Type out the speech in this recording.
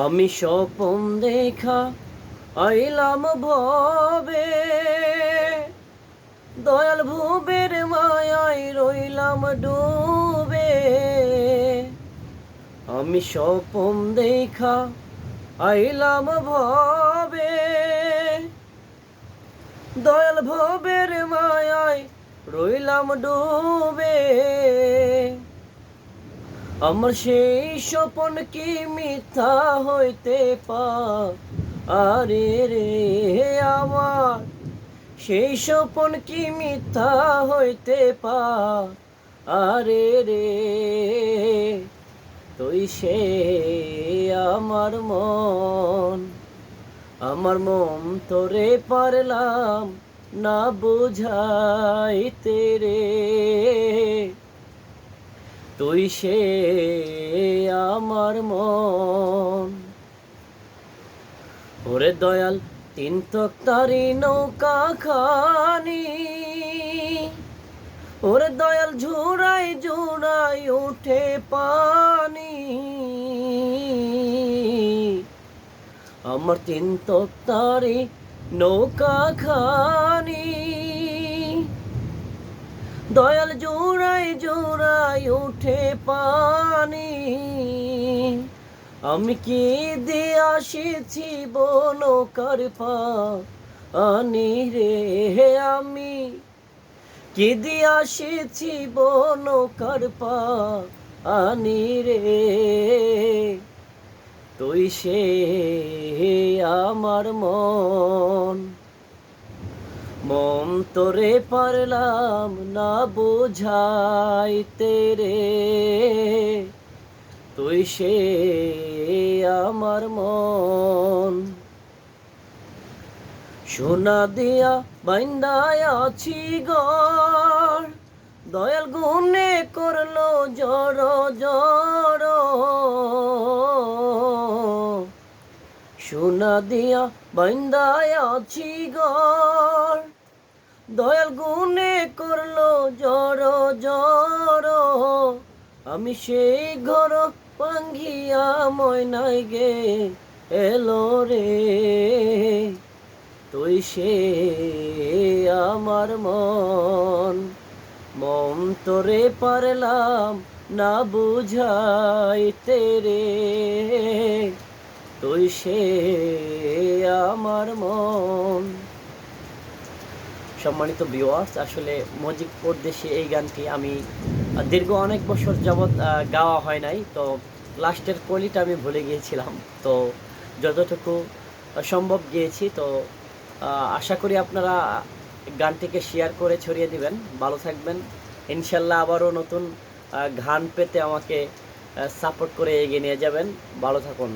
আমি স্বপন দেখা আইলাম ভবে, দয়াল ভুবের মায়ায় রইলাম ডুবে। আমি স্বপন দেখা আইলাম ভবে, দয়াল ভবের মায়ায় রইলাম ডুবে। আমার সেই স্বপন কি মিথ্যা হইতে পারে রে? আমার সেই স্বপন কি মিথ্যা হইতে পারে রে? তুই সে আমার মন তোরে পারলাম না বুঝাইতে রে। তুই সে আমার মন। ওরে দয়াল তিন তক্তারি নৌকা খানি, ওরে দয়াল ঝুড়াই ঝুড়াই উঠে পানি। আমার তিন তক্তারি নৌকা খানি, দয়াল জোড়াই জোড়াই উঠে পানি। আমি কি দিয়ে আসিছি বনকার পানি রে? আমি কি দিয়ে আসিছি বনকার পানি রে? তুই সে আমার মন তোরে পারলাম না বুঝাইতে রে। তুই সে আমার মন। সোনা দিয়া বাইন্দায় আছি গড়, দয়াল গুনে করলো জড় জড়। সোনা দিয়া বাইন্দায় আছি গড়, দয়াল গুনে করলো জড় জড়। আমি সেই ঘর ভাঙ্গিয়া ময়নায় গে এলো রে। তুই সে আমার মন তোরে পারলাম না বুঝাইতে রে। তুই সে আমার মন। সম্মানিত ভিউয়ার্স, আসলে মজিদ পরদেশি এই গানটি আমি দীর্ঘ অনেক বছর যাবৎ গাওয়া হয় নাই, তো লাস্টের কলিটা আমি ভুলে গিয়েছিলাম। তো যতটুকু সম্ভব গিয়েছি। তো আশা করি আপনারা গানটিকে শেয়ার করে ছড়িয়ে দিবেন। ভালো থাকবেন। ইনশাল্লাহ আবারও নতুন গান পেতে আমাকে সাপোর্ট করে এগিয়ে নিয়ে যাবেন। ভালো থাকুন।